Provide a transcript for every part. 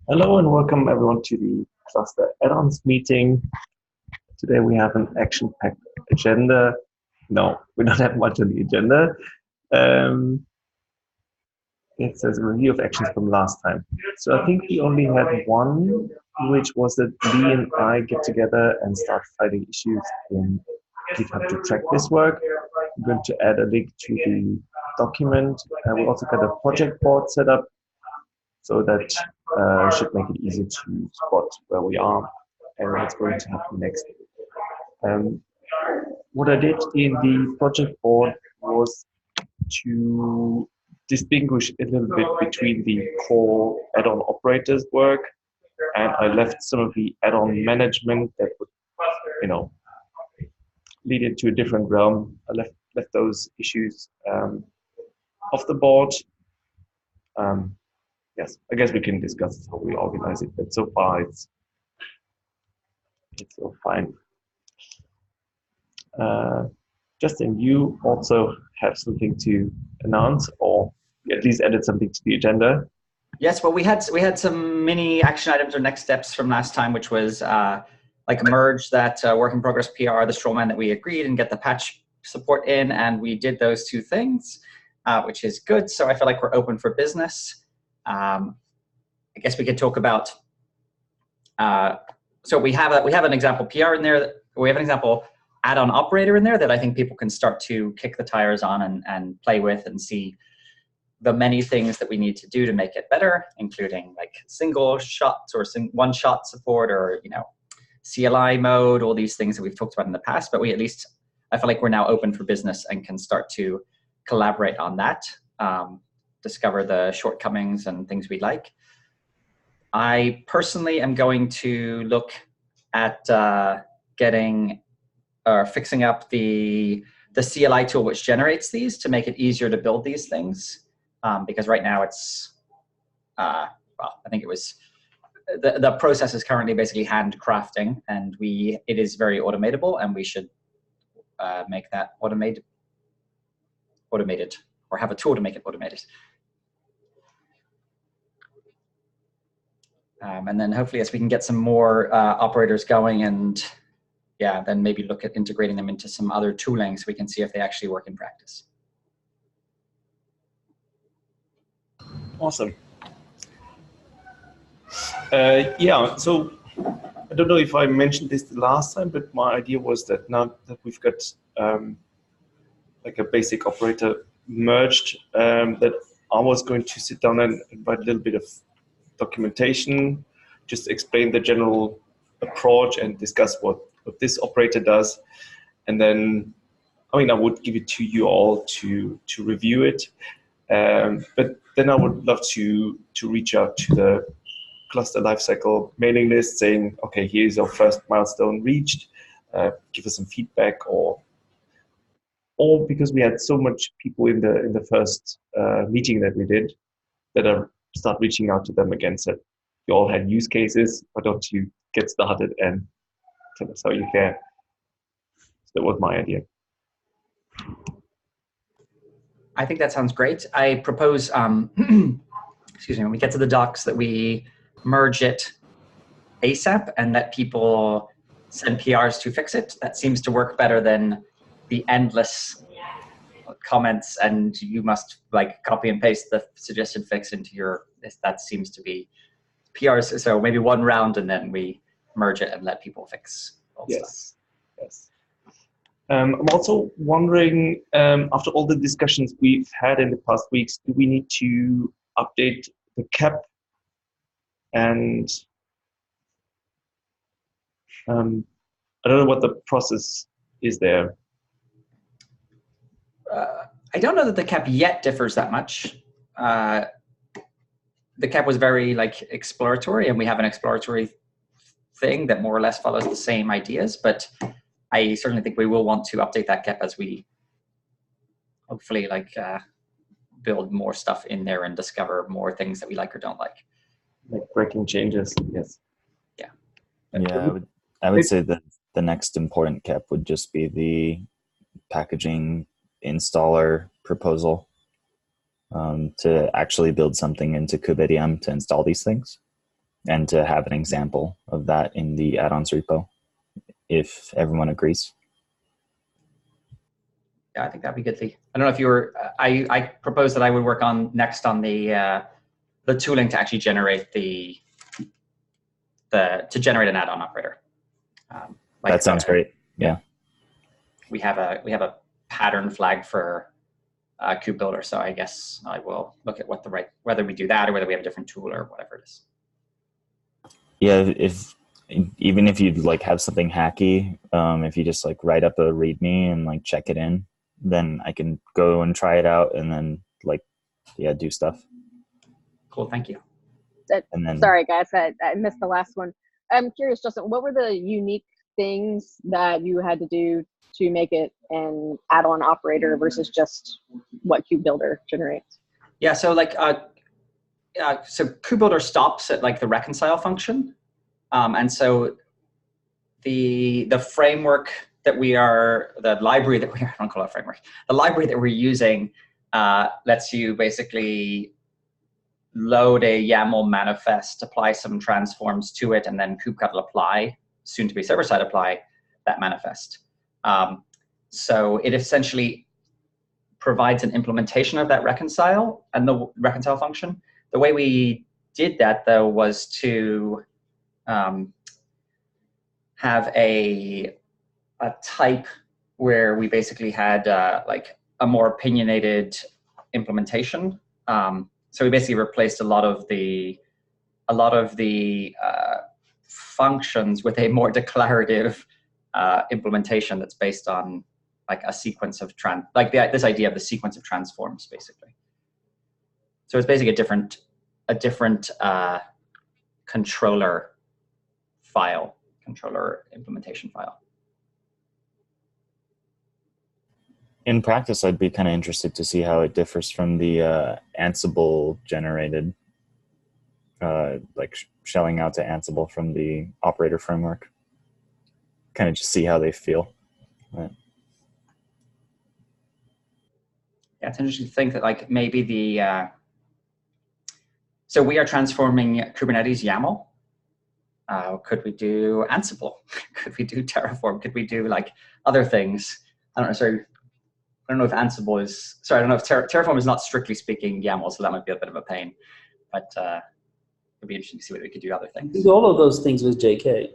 Hello and welcome everyone to the Cluster Addons meeting. Today we have an action-packed agenda. No, we don't have much on the agenda. It says a review of actions from last time. So I think we only had one, which was that Lee and I get together and start finding issues in GitHub to track this work. I'm going to add a link to the document. We'll also get a project board set up so that should make it easy to spot where we are and what's going to happen next. What I did in the project board was to distinguish a little bit between the core add-on operators work, and I left some of the add-on management that would, lead into a different realm. I left those issues off the board. Yes, I guess we can discuss how we organize it, but so far it's all fine. Justin, you also have something to announce, or at least added something to the agenda. Yes, well, we had some mini action items or next steps from last time, which was like merge that work in progress PR, the strawman that we agreed, and get the patch support in, and we did those two things, which is good. So I feel like we're open for business. I guess we could talk about. So we have an example PR in there. We have an example add-on operator in there that I think people can start to kick the tires on and play with and see the many things that we need to do to make it better, including like single shots or one-shot support, or CLI mode, all these things that we've talked about in the past. But I feel like we're now open for business and can start to collaborate on that, discover the shortcomings and things we like. I personally am going to look at fixing up the CLI tool which generates these to make it easier to build these things. Because right now it's, I think it was, the process is currently basically handcrafting, and it is very automatable, and we should make that automated, or have a tool to make it automated. And then hopefully as we can get some more operators going, and then maybe look at integrating them into some other tooling so we can see if they actually work in practice. Awesome. So I don't know if I mentioned this the last time, but my idea was that now that we've got like a basic operator merged, that I was going to sit down and write a little bit of documentation, just explain the general approach and discuss what this operator does. And then, I would give it to you all to review it. But then I would love to reach out to the cluster lifecycle mailing list saying, okay, here's our first milestone reached, give us some feedback, or because we had so much people in the first meeting that we did, that I start reaching out to them again, said, you all had use cases, why don't you get started and tell us how you care. So that was my idea. I think that sounds great. I propose, excuse me, when we get to the docs, that we merge it ASAP and let people send PRs to fix it. That seems to work better than the endless comments and you must like copy and paste the suggested fix into your, that seems to be PRs. So maybe one round and then we merge it and let people fix all stuff. Yes. I'm also wondering, after all the discussions we've had in the past weeks, do we need to update the cap? And I don't know what the process is there. I don't know that the cap yet differs that much. The cap was very exploratory, and we have an exploratory thing that more or less follows the same ideas, but I certainly think we will want to update that cap as we hopefully build more stuff in there and discover more things that we like or don't like. Like breaking changes, yes. Yeah. Yeah, I would say that the next important cap would just be the packaging installer proposal. to actually build something into kubeadm to install these things, and to have an example of that in the add-ons repo, if everyone agrees. Yeah, I think that'd be good. I don't know if you were. I proposed that I would work on next on the tooling to actually generate to generate an add-on operator. That sounds great. Yeah. We have a pattern flag for Kube Builder, so I guess I will look at whether we do that or whether we have a different tool or whatever it is. Yeah, even if you like have something hacky, if you just like write up a README and like check it in, then I can go and try it out and then like, yeah, do stuff. Cool, thank you. And then, sorry guys, I missed the last one. I'm curious, Justin, what were the unique things that you had to do to make it an add-on operator versus just what Kube Builder generates? Yeah, so like, so Kube Builder stops at like the reconcile function. And so the framework that the library that I don't call it a framework, the library that we're using lets you basically load a YAML manifest, apply some transforms to it, and then kubectl apply, soon to be server-side apply, that manifest. So it essentially provides an implementation of that reconcile and the reconcile function. The way we did that, though, was to have a type where we basically had like a more opinionated implementation. So we basically replaced a lot of the functions with a more declarative implementation that's based on like a sequence of this idea of the sequence of transforms, basically. So it's basically a different controller implementation file. in practice, I'd be kind of interested to see how it differs from the Ansible generated, like shelling out to Ansible from the operator framework. Kind of just see how they feel. Right. Yeah, it's interesting to think that like maybe so we are transforming Kubernetes YAML. Could we do Ansible? Could we do Terraform? Could we do like other things? I don't know if Ansible is, sorry, I don't know if Terraform is not strictly speaking YAML, so that might be a bit of a pain, but it'd be interesting to see whether we could do other things. Do all of those things with JK.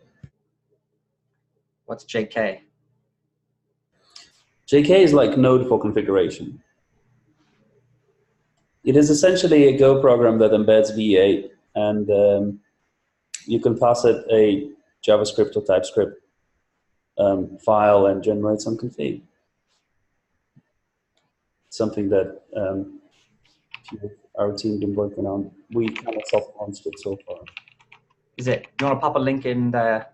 What's JK? JK is like node for configuration. It is essentially a Go program that embeds V8, and you can pass it a JavaScript or TypeScript file and generate some config. Something that our team been working on. We kind of soft-launched it so far. Is it? You want to pop a link in the?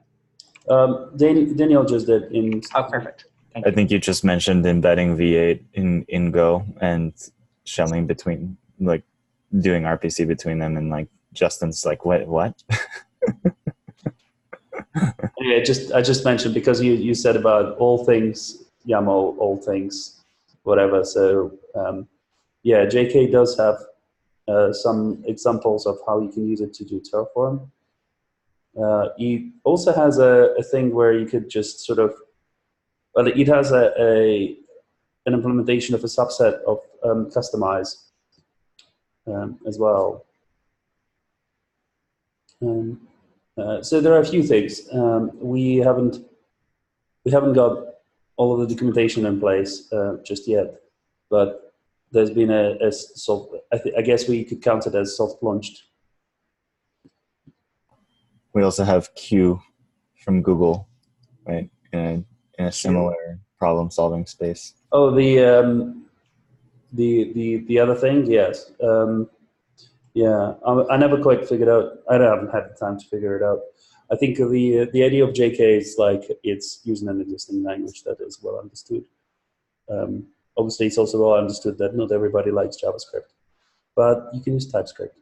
Daniel just did in. Oh, perfect. I think you just mentioned embedding V8 in Go and shelling between, like, doing RPC between them, and like Justin's like, what? Yeah, I just mentioned because you said about all things YAML, all things whatever. So yeah, JK does have some examples of how you can use it to do Terraform. It also has a thing where you could just sort of, well, it has an implementation of a subset of customize as well. So there are a few things. We haven't got all of the documentation in place just yet, but there's been a soft, I guess we could count it as soft launched. We also have Q from Google, right? In a similar problem-solving space. Oh, the other thing, yes. Yeah, I never quite figured out. I haven't had the time to figure it out. I think the idea of JK is like it's using an existing language that is well understood. Obviously, it's also well understood that not everybody likes JavaScript, but you can use TypeScript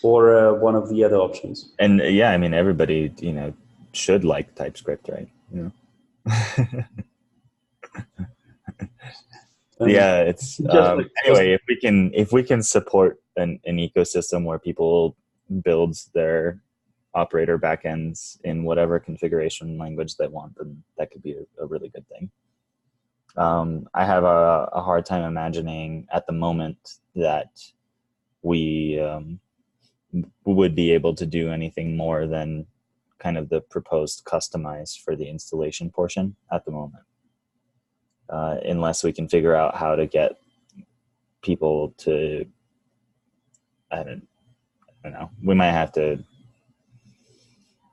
or one of the other options. And yeah, I mean, everybody, should like TypeScript, right? Yeah, it's Just anyway. If we can support an ecosystem where people build their operator backends in whatever configuration language they want, then that could be a really good thing. I have a hard time imagining at the moment that we would be able to do anything more than kind of the proposed customize for the installation portion at the moment. Unless we can figure out how to get people to, I don't know, we might have to,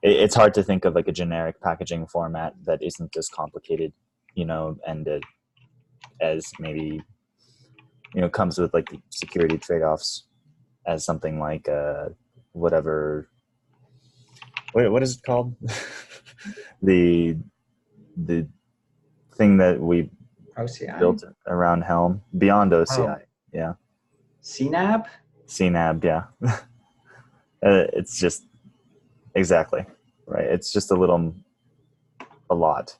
it's hard to think of like a generic packaging format that isn't as complicated, you know, and as maybe, you know, comes with like the security trade-offs as something like whatever, what is it called? the thing that we OCI? built around Helm, beyond OCI. Yeah. CNAB? CNAB, yeah. It's just, exactly, right. It's just a lot.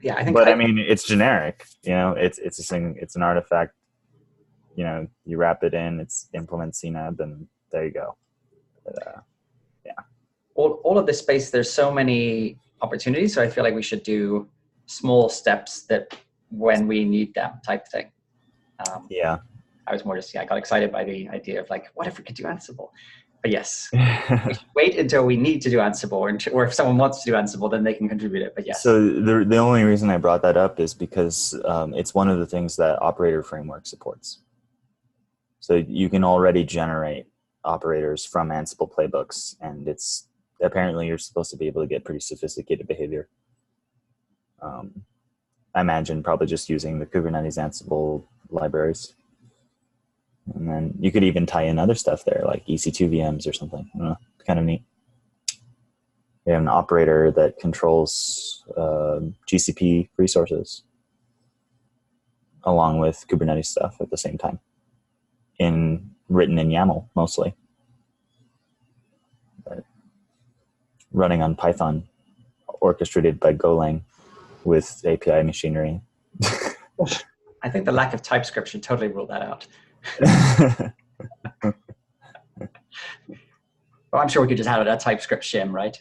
Yeah, I think. But I mean, it's generic, you know, it's a thing, it's an artifact, you know, you wrap it in, it's implement CNAB, and there you go. But, yeah. All of this space, there's so many opportunities, so I feel like we should do small steps that when we need them type thing. Yeah. I was more just, I got excited by the idea of like, what if we could do Ansible? But yes, we should wait until we need to do Ansible, or if someone wants to do Ansible, then they can contribute it, but yes. So the only reason I brought that up is because it's one of the things that operator framework supports. So you can already generate operators from Ansible playbooks, and it's apparently you're supposed to be able to get pretty sophisticated behavior. I imagine probably just using the Kubernetes Ansible libraries. And then you could even tie in other stuff there, like EC2 VMs or something. I don't know, kind of neat. We have an operator that controls GCP resources along with Kubernetes stuff at the same time, written in YAML mostly, but running on Python, orchestrated by Golang with API machinery. I think the lack of TypeScript should totally rule that out. Well, I'm sure we could just have a TypeScript shim, right?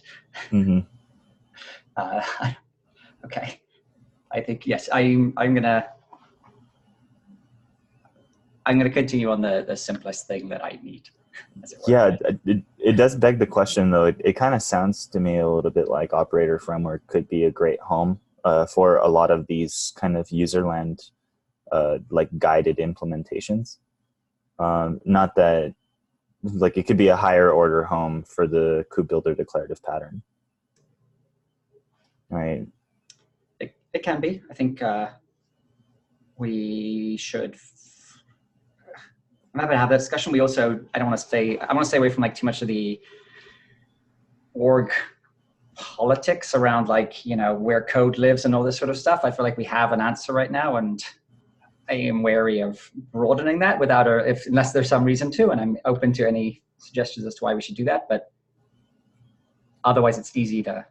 Mm-hmm. Okay. I think, yes, I'm gonna continue on the simplest thing that I need. As it were. Yeah, it does beg the question, though. It kind of sounds to me a little bit like operator framework could be a great home for a lot of these kind of userland like guided implementations. Not that, like, it could be a higher order home for the KubeBuilder declarative pattern, right? It can be. I think we should. I'm happy to have that discussion. We also, I want to stay away from like too much of the org politics around, like, you know, where code lives and all this sort of stuff. I feel like we have an answer right now, and I am wary of broadening that without unless there's some reason to, and I'm open to any suggestions as to why we should do that. But otherwise, it's easy to,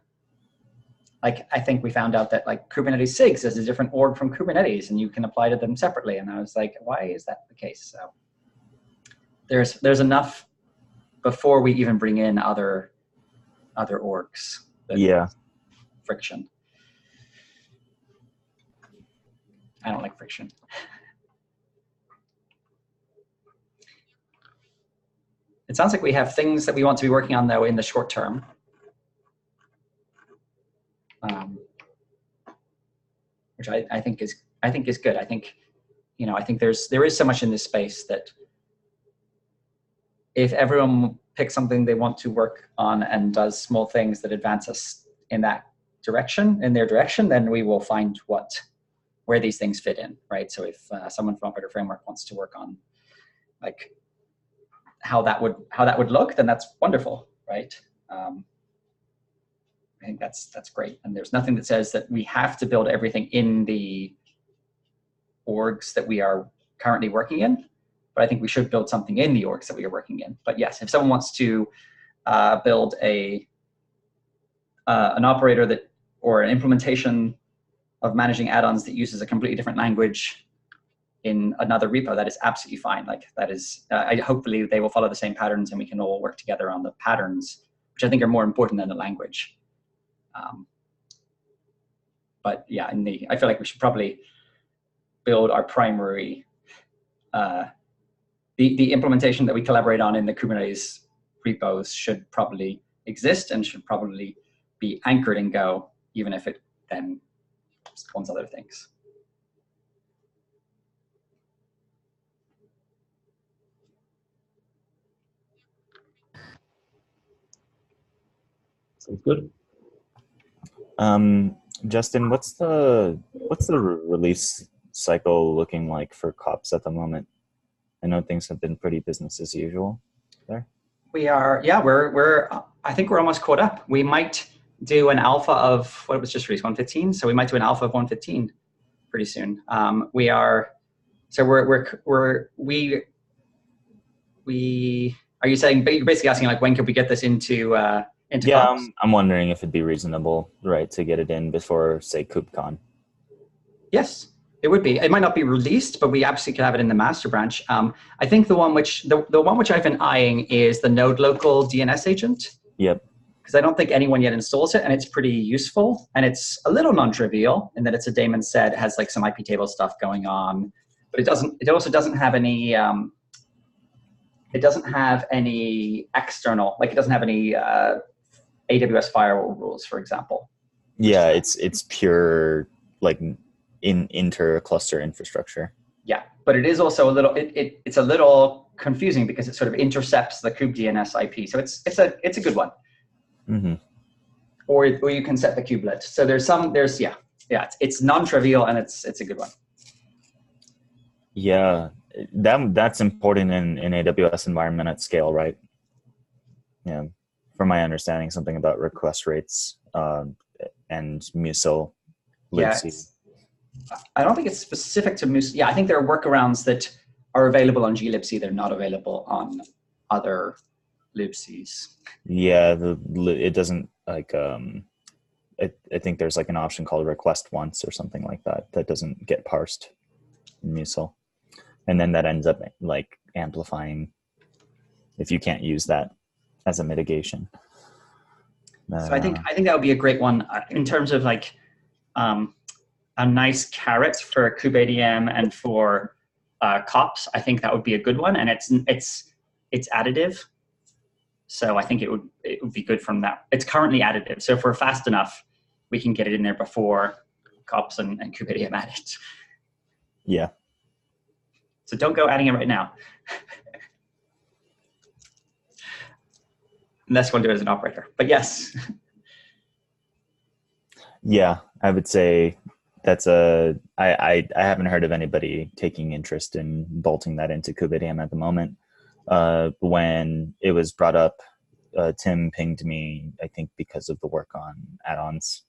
like, I think we found out that like Kubernetes SIGs is a different org from Kubernetes, and you can apply to them separately. And I was like, why is that the case? So there's enough before we even bring in other orgs. Yeah. Friction. I don't like friction. It sounds like we have things that we want to be working on, though, in the short term. Which I think is good. I think, you know, I think there is so much in this space that if everyone picks something they want to work on and does small things that advance us in their direction, then we will find where these things fit in, right? So if someone from Operator Framework wants to work on like how that would look, then that's wonderful, right? I think that's great. And there's nothing that says that we have to build everything in the orgs that we are currently working in, but I think we should build something in the orgs that we are working in. But yes, if someone wants to build an operator or an implementation of managing add-ons that uses a completely different language in another repo, that is absolutely fine. Like that is, hopefully they will follow the same patterns and we can all work together on the patterns, which I think are more important than the language. But yeah, I feel like we should probably build our primary, the implementation that we collaborate on in the Kubernetes repos should probably exist and should probably be anchored in Go, even if it then spawns other things. Sounds good. Justin, what's the release cycle looking like for COPS at the moment? I know things have been pretty business as usual there. We are, yeah, I think we're almost caught up. We might do an alpha of what was just released, 115. So we might do an alpha of 115 pretty soon. We are, so are you saying, you're basically asking like, when could we get this into yeah, COPS? I'm wondering if it'd be reasonable, right, to get it in before, say, KubeCon. Yes, it would be. It might not be released, but we absolutely could have it in the master branch. I think the one which I've been eyeing is the node local DNS agent. Yep. Because I don't think anyone yet installs it, and it's pretty useful, and it's a little non-trivial in that it's a daemon set, it has like some IP table stuff going on, but it also doesn't have any external, like it doesn't have any AWS firewall rules, for example. Yeah, it's pure like inter-cluster infrastructure. Yeah, but it is also a little it's a little confusing because it sort of intercepts the kube DNS IP. So it's a good one. Mm-hmm. Or you can set the kubelet. So it's non-trivial and it's a good one. Yeah, that's important in AWS environment at scale, right? Yeah, from my understanding, something about request rates and MUSL. Yeah, I don't think it's specific to MUSL. Yeah, I think there are workarounds that are available on glibc that are not available on other libcs. Yeah, it doesn't like I think there's like an option called request once or something like that doesn't get parsed in MUSL, and then that ends up like amplifying if you can't use that as a mitigation. So I think that would be a great one in terms of like a nice carrot for kubeadm and for COPS. I think that would be a good one, and it's additive. So I think it would be good from that. It's currently additive. So if we're fast enough, we can get it in there before COPS and kubeadm add it. Yeah. So don't go adding it right now. Unless you want to do it as an operator. But yes. Yeah, I would say that's I haven't heard of anybody taking interest in bolting that into kubeadm at the moment. When it was brought up, Tim pinged me, I think because of the work on add-ons,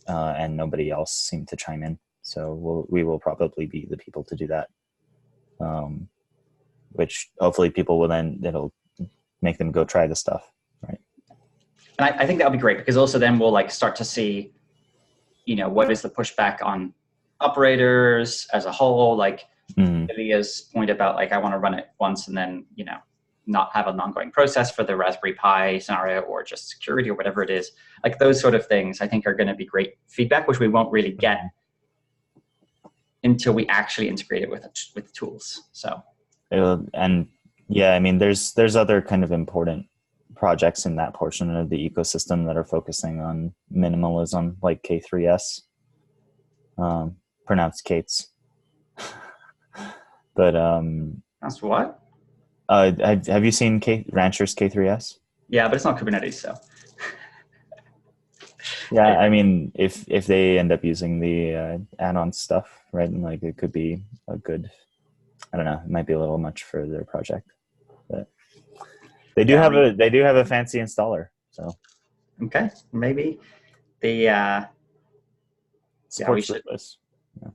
and nobody else seemed to chime in. So we will probably be the people to do that, which hopefully people will then, it'll make them go try the stuff, right? And I think that would be great because also then we'll like start to see, what is the pushback on operators as a whole, like Ilya's point about like, I want to run it once and then, not have an ongoing process for the Raspberry Pi scenario or just security or whatever it is. Like those sort of things I think are going to be great feedback, which we won't really get until we actually integrate it with tools. So, and yeah, I mean, there's other kind of important projects in that portion of the ecosystem that are focusing on minimalism, like K3S, pronounced Kates. But that's what? have you seen Rancher's K3S? Yeah, but it's not Kubernetes, so. Yeah, I mean, if they end up using the add-on stuff, right, and like it could be a good, I don't know, it might be a little much for their project, but they do have a fancy installer, so. Okay, maybe the supports rootless. Yeah.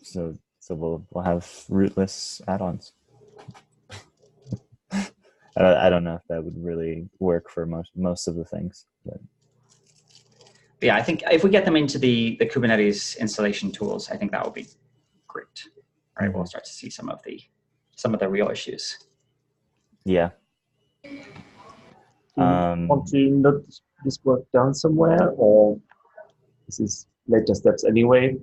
So we'll have rootless add-ons. I don't know if that would really work for most of the things, but Yeah, I think if we get them into the Kubernetes installation tools, I think that would be great. All right, we'll start to see some of the real issues. Yeah. Want to note this work down somewhere, or this is later steps anyway?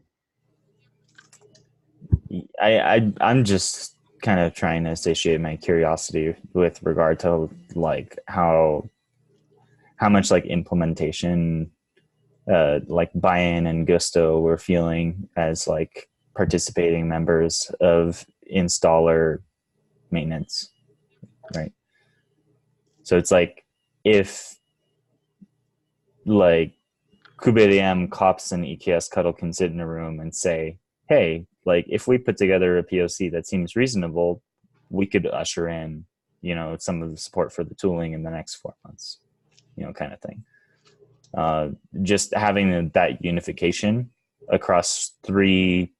I'm just kind of trying to satiate my curiosity with regard to like how much like implementation like buy-in and gusto we're feeling as like participating members of installer maintenance, right? So it's like if like KubeADM, Kops, and EKS Cuddle can sit in a room and say, hey, like if we put together a POC that seems reasonable, we could usher in, you know, some of the support for the tooling in the next 4 months, you know, kind of thing. Just having that unification across 3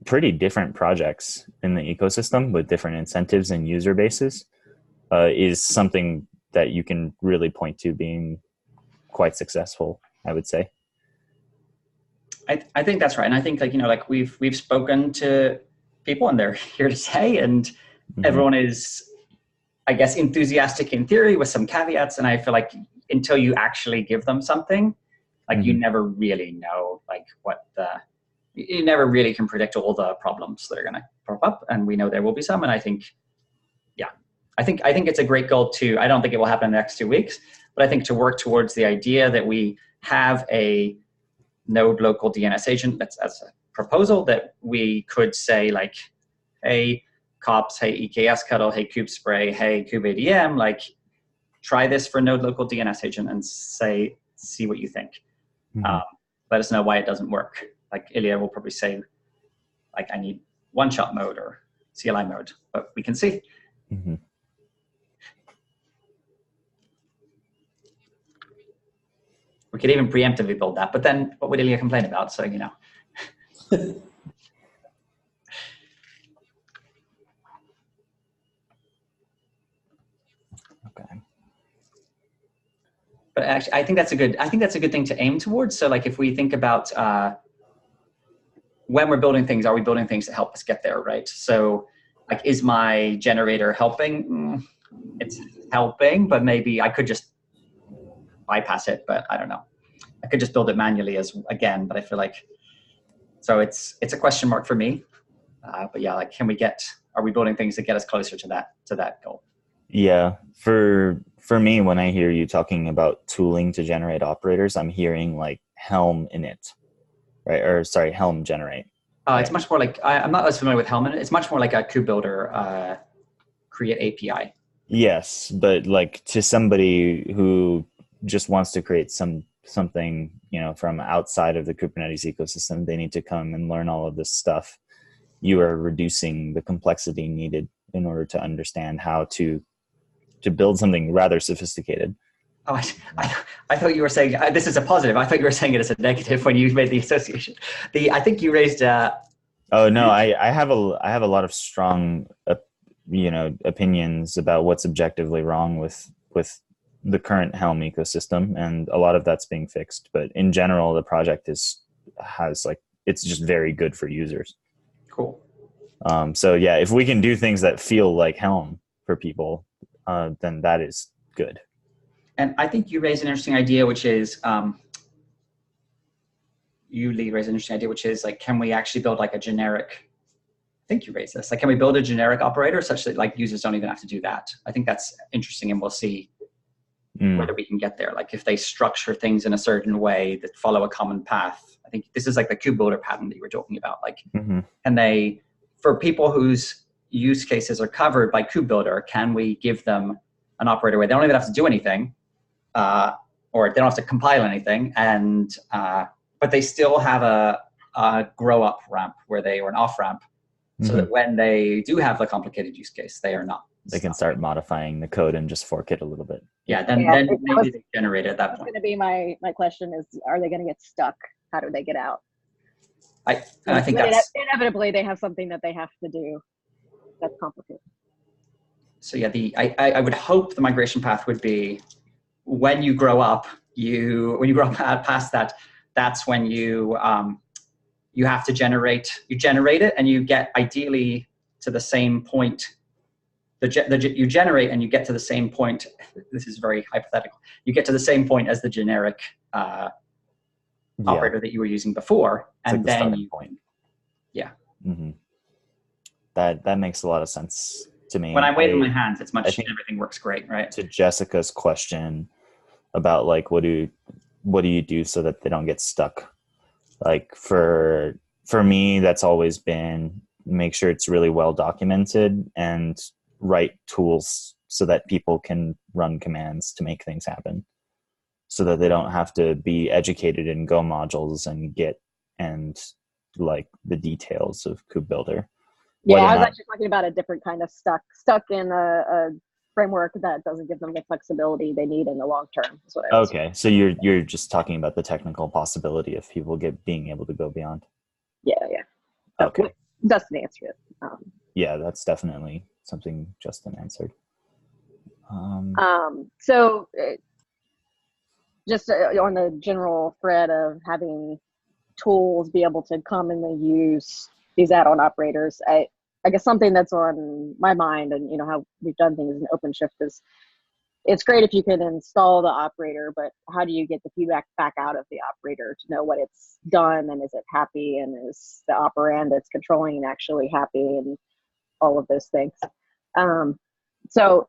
pretty different projects in the ecosystem with different incentives and user bases is something that you can really point to being quite successful, I would say. I think that's right. And I think like, you know, like we've spoken to people and they're here to stay, and everyone is, I guess, enthusiastic in theory with some caveats. And I feel like until you actually give them something, like you never really know like you never really can predict all the problems that are going to pop up. And we know there will be some. And I think, yeah, I think it's a great goal to, I don't think it will happen in the next 2 weeks, but I think to work towards the idea that we have a node local DNS agent that's as a proposal that we could say like, hey, Kops, hey, EKS Cuddle, hey, KubeSpray, hey, KubeADM, like try this for node local DNS agent and see what you think. Let us know why it doesn't work. Like Ilya will probably say, like, I need one-shot mode or CLI mode, but we can see. We could even preemptively build that, but then what would Ilya complain about? So, you know. Okay. But actually, I think that's a good thing to aim towards. So like if we think about when we're building things, are we building things that help us get there, right? So like, is my generator helping? It's helping, but maybe I could just bypass it, but I don't know. I could just build it manually again, but I feel like, so it's a question mark for me. But yeah, like, are we building things that get us closer to that goal? Yeah, for me, when I hear you talking about tooling to generate operators, I'm hearing like Helm init, right? Or sorry, Helm generate. Right? It's much more like, I'm not as familiar with Helm init. It's much more like a kube builder create API. Yes, but like to somebody who just wants to create something, you know, from outside of the Kubernetes ecosystem, they need to come and learn all of this stuff. You are reducing the complexity needed in order to understand how to build something rather sophisticated. Oh, I thought you were saying this is a positive. I thought you were saying it as a negative when you made the association. I think you raised. Oh no, I have a lot of strong, opinions about what's objectively wrong with the current Helm ecosystem, and a lot of that's being fixed. But in general, the project it's just very good for users. Cool. So yeah, if we can do things that feel like Helm for people, then that is good. And I think you raised an interesting idea, which is, like, can we actually build like a generic, I think you raised this, like, can we build a generic operator such that like users don't even have to do that? I think that's interesting, and we'll see whether we can get there. Like if they structure things in a certain way that follow a common path. I think this is like the kube builder pattern that you were talking about. Like, and they, for people whose use cases are covered by kube builder, can we give them an operator where they don't even have to do anything, or they don't have to compile anything, and but they still have a grow up ramp or an off ramp, so that when they do have the complicated use case, they are not. They can start modifying the code and just fork it a little bit. Yeah, then maybe they generate it at that point. That's going to be my question is, are they going to get stuck? How do they get out? I think that's inevitably they have something that they have to do that's complicated. So yeah, I would hope the migration path would be, when you grow up, when you grow past that, that's when you have to generate it, and you get ideally to the same point. You generate and you get to the same point. This is very hypothetical. You get to the same point as the generic operator that you were using before, and like then the point. Yeah. Mm-hmm. That makes a lot of sense to me. When I'm waving my hands, everything works great, right? To Jessica's question about like what do you do so that they don't get stuck? Like for me, that's always been make sure it's really well documented and write tools so that people can run commands to make things happen, so that they don't have to be educated in Go modules and Git and like the details of KubeBuilder. Yeah, I was actually talking about a different kind of stuck in a framework that doesn't give them the flexibility they need in the long term. Is what I was Okay, so you're just talking about the technical possibility of people being able to go beyond. Yeah. Okay. Dustin answered it. Yeah, that's definitely something Justin answered. So just on the general thread of having tools be able to commonly use these add-on operators, I guess something that's on my mind, and how we've done things in OpenShift, is it's great if you can install the operator, but how do you get the feedback back out of the operator to know what it's done, and is it happy, and is the operand it's controlling actually happy, and all of those things. So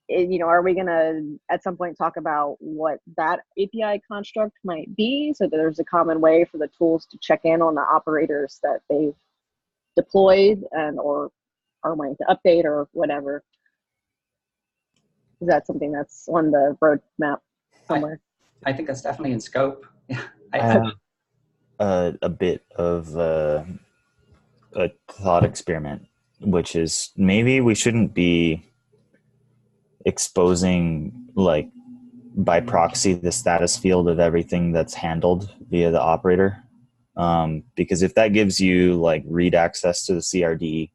are we going to at some point talk about what that API construct might be, so that there's a common way for the tools to check in on the operators that they've deployed or are wanting to update or whatever? Is that something that's on the roadmap somewhere? I think that's definitely in scope. Yeah, I have a bit of a thought experiment, which is maybe we shouldn't be exposing like by proxy the status field of everything that's handled via the operator, because if that gives you like read access to the CRD,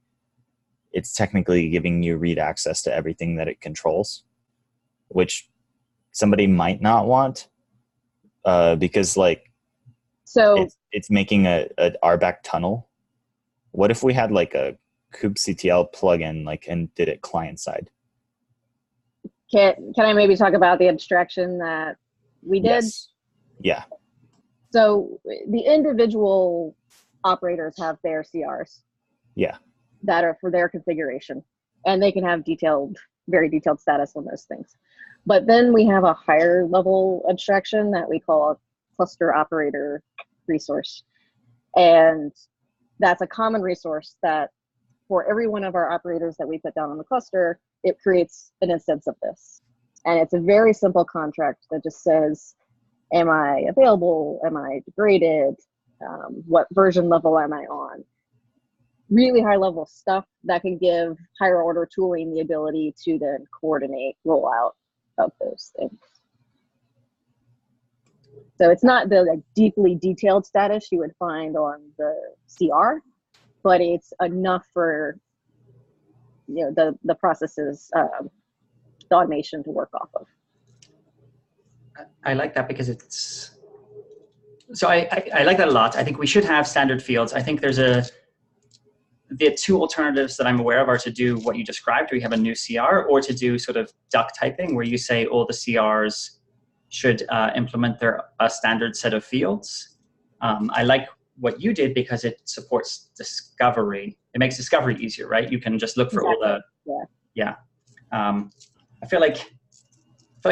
it's technically giving you read access to everything that it controls, which somebody might not want, because like it's making a RBAC tunnel. What if we had like a kubectl plugin and did it client side? Can I maybe talk about the abstraction that we did? Yes. Yeah. So the individual operators have their CRs. Yeah. That are for their configuration, and they can have very detailed status on those things. But then we have a higher level abstraction that we call a cluster operator resource. And that's a common resource that for every one of our operators that we put down on the cluster, it creates an instance of this. And it's a very simple contract that just says, am I available? Am I degraded? What version level am I on? Really high level stuff that can give higher order tooling the ability to then coordinate rollout of those things. So it's not the deeply detailed status you would find on the CR, but it's enough for the processes, the automation to work off of. I like that because it's so I like that a lot. I think we should have standard fields. I think the two alternatives that I'm aware of are to do what you described, we have a new CR, or to do sort of duck typing, where you say all the CRs should implement a standard set of fields. I like what you did because it supports discovery. It makes discovery easier, right? You can just look for all the, yeah. I feel like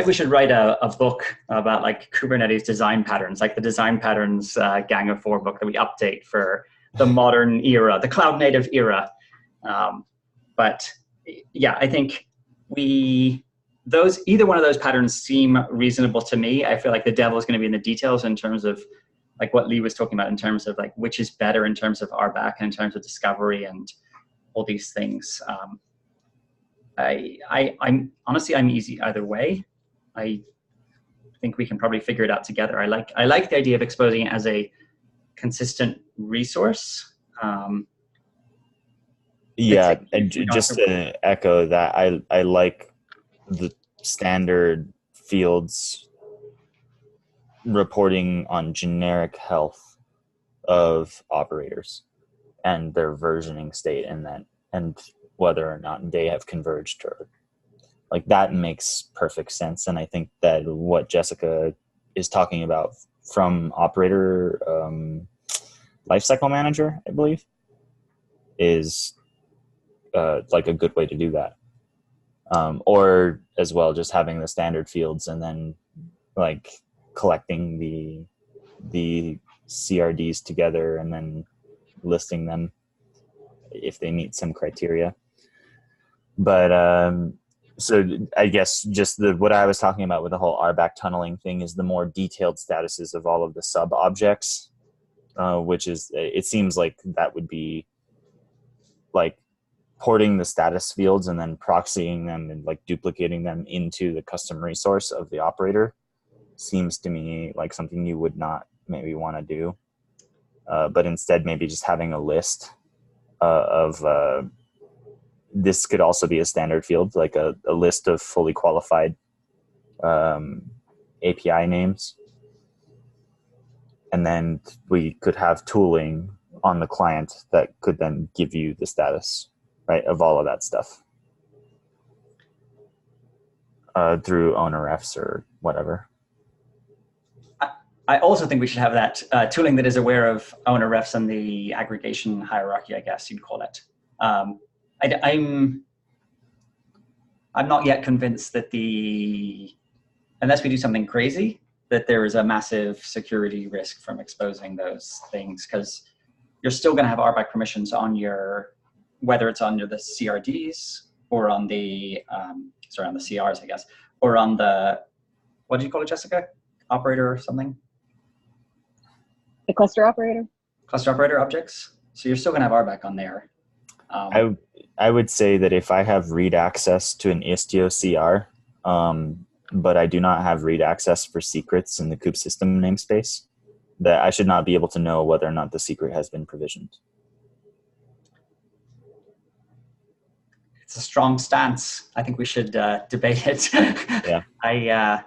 we should write a book about like Kubernetes design patterns, like the design patterns Gang of Four book that we update for the modern era, the cloud native era. But yeah, I think either one of those patterns seem reasonable to me. I feel like the devil is going to be in the details in terms of like what Lee was talking about in terms of like which is better in terms of RBAC and in terms of discovery and all these things. I'm honestly, I'm easy either way. I think we can probably figure it out together. I like the idea of exposing it as a consistent resource. Yeah, and just to echo that, I like the standard fields reporting on generic health of operators and their versioning state, and whether or not they have converged, or like that makes perfect sense. And I think that what Jessica is talking about from operator lifecycle manager, I believe, is like a good way to do that. Or as well, just having the standard fields and then like collecting the CRDs together and then listing them if they meet some criteria. But so I guess just what I was talking about with the whole RBAC tunneling thing is the more detailed statuses of all of the sub objects, which is, it seems like that would be like porting the status fields and then proxying them and like duplicating them into the custom resource of the operator seems to me like something you would not maybe want to do. But instead maybe just having a list of this could also be a standard field, like a list of fully qualified API names. And then we could have tooling on the client that could then give you the status, right, of all of that stuff through owner-refs or whatever. I also think we should have that tooling that is aware of owner-refs and the aggregation hierarchy, I guess you'd call it. I'm not yet convinced that unless we do something crazy, that there is a massive security risk from exposing those things, because you're still going to have RBAC permissions on whether it's on the CRDs or on the, on the CRs, I guess, or on the, what did you call it, Jessica? Operator or something? The cluster operator. Cluster operator objects. So you're still going to have RBAC on there. I would say that if I have read access to an Istio CR, but I do not have read access for secrets in the kube system namespace, that I should not be able to know whether or not the secret has been provisioned. It's a strong stance. I think we should debate it. Yeah.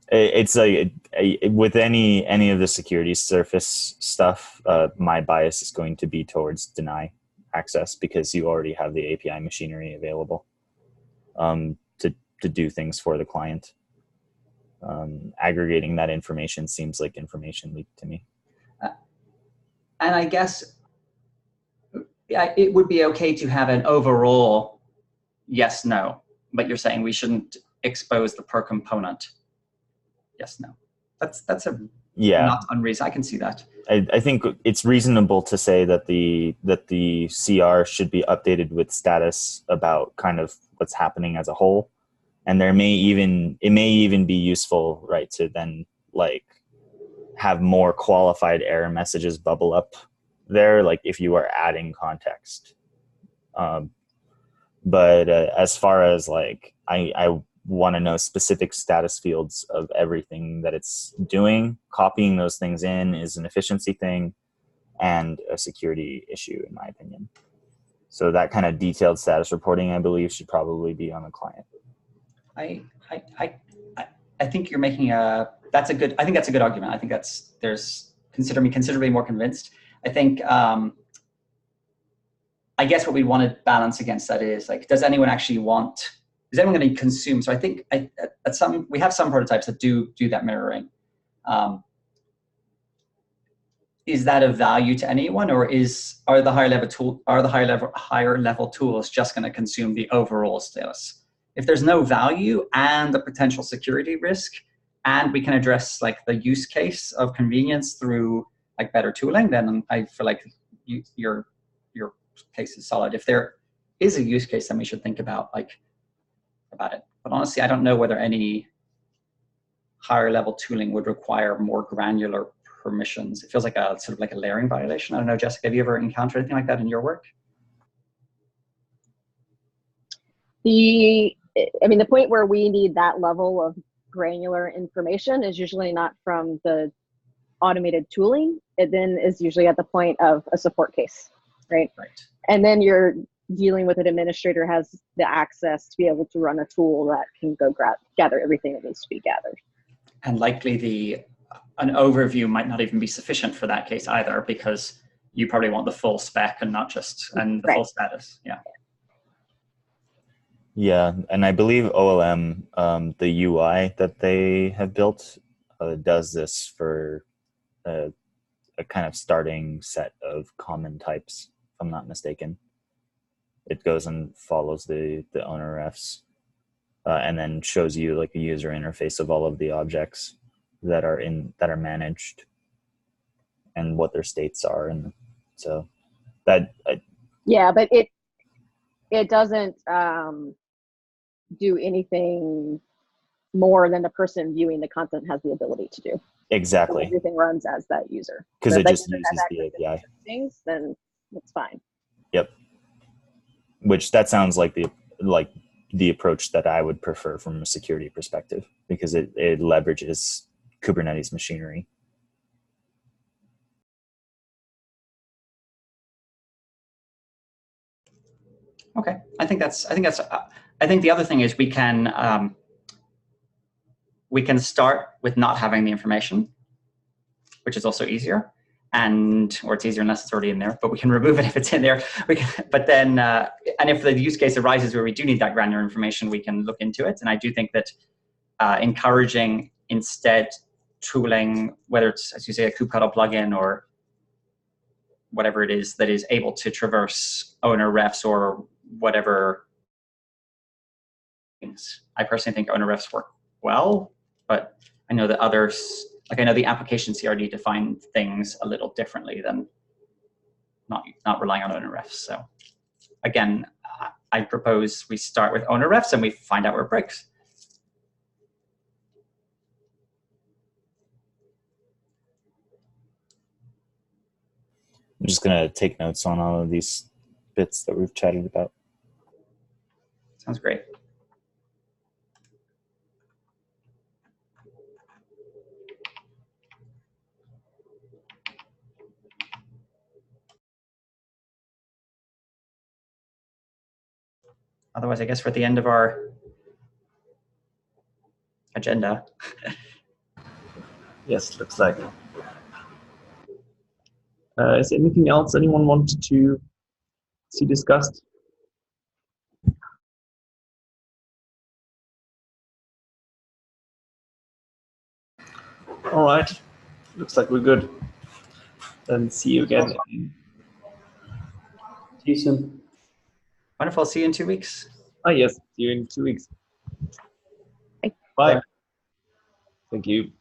It's like with any of the security surface stuff, my bias is going to be towards deny access, because you already have the API machinery available to do things for the client. Aggregating that information seems like information leak to me. And I guess it would be okay to have an overall yes, no, but you're saying we shouldn't expose the per component. Yes, no. That's a not unreasonable. I can see that. I think it's reasonable to say that the CR should be updated with status about kind of what's happening as a whole. And it may even be useful, right, to then like have more qualified error messages bubble up there, like if you are adding context. But as far as like, I want to know specific status fields of everything that it's doing. Copying those things in is an efficiency thing and a security issue, in my opinion. So that kind of detailed status reporting, I believe, should probably be on the client. I think you're making I think that's a good argument. I think consider me considerably more convinced. I think, I guess what we want to balance against that is like, is anyone going to consume? So I think we have some prototypes that do that mirroring. Is that of value to anyone, or are the higher level tools just going to consume the overall status? If there's no value and the potential security risk, and we can address like the use case of convenience through like better tooling, then I feel like your case is solid. If there is a use case, then we should think about it. But honestly, I don't know whether any higher level tooling would require more granular permissions. It feels like a sort of like a layering violation. I don't know, Jessica, have you ever encountered anything like that in your work? The point where we need that level of granular information is usually not from the automated tooling. It then is usually at the point of a support case, right? Right. And then you're dealing with an administrator has the access to be able to run a tool that can go gather everything that needs to be gathered. And likely the an overview might not even be sufficient for that case either, because you probably want the full spec and not just and the full status. Yeah. Yeah, and I believe OLM, the UI that they have built, does this for a kind of starting set of common types, if I'm not mistaken. It goes and follows the owner refs, and then shows you like a user interface of all of the objects that are managed and what their states are, and so that. Yeah, but it doesn't do anything more than the person viewing the content has the ability to do. Exactly. So everything runs as that user. Because So it if that just user has uses the access API. to things, then it's fine. Yep. Which that sounds like the approach that I would prefer from a security perspective, because it leverages Kubernetes machinery. Okay, I think the other thing is we can start with not having the information, which is also easier, or it's easier unless it's already in there, but we can remove it if it's in there. But then, and if the use case arises where we do need that granular information, we can look into it. And I do think that encouraging instead tooling, whether it's, as you say, a kubectl plugin or whatever it is that is able to traverse owner refs or whatever things. I personally think owner refs work well, but I know that others, like I know the application CRD define things a little differently than not relying on owner refs. So again, I propose we start with owner refs and we find out where it breaks. I'm just going to take notes on all of these bits that we've chatted about. Sounds great. Otherwise, I guess we're at the end of our agenda. Yes, looks like. Is there anything else anyone wanted to see discussed? All right, looks like we're good. Then see you again. See you soon. Wonderful. See you in 2 weeks. Ah, yes, see you in 2 weeks. Bye. Bye. Thank you.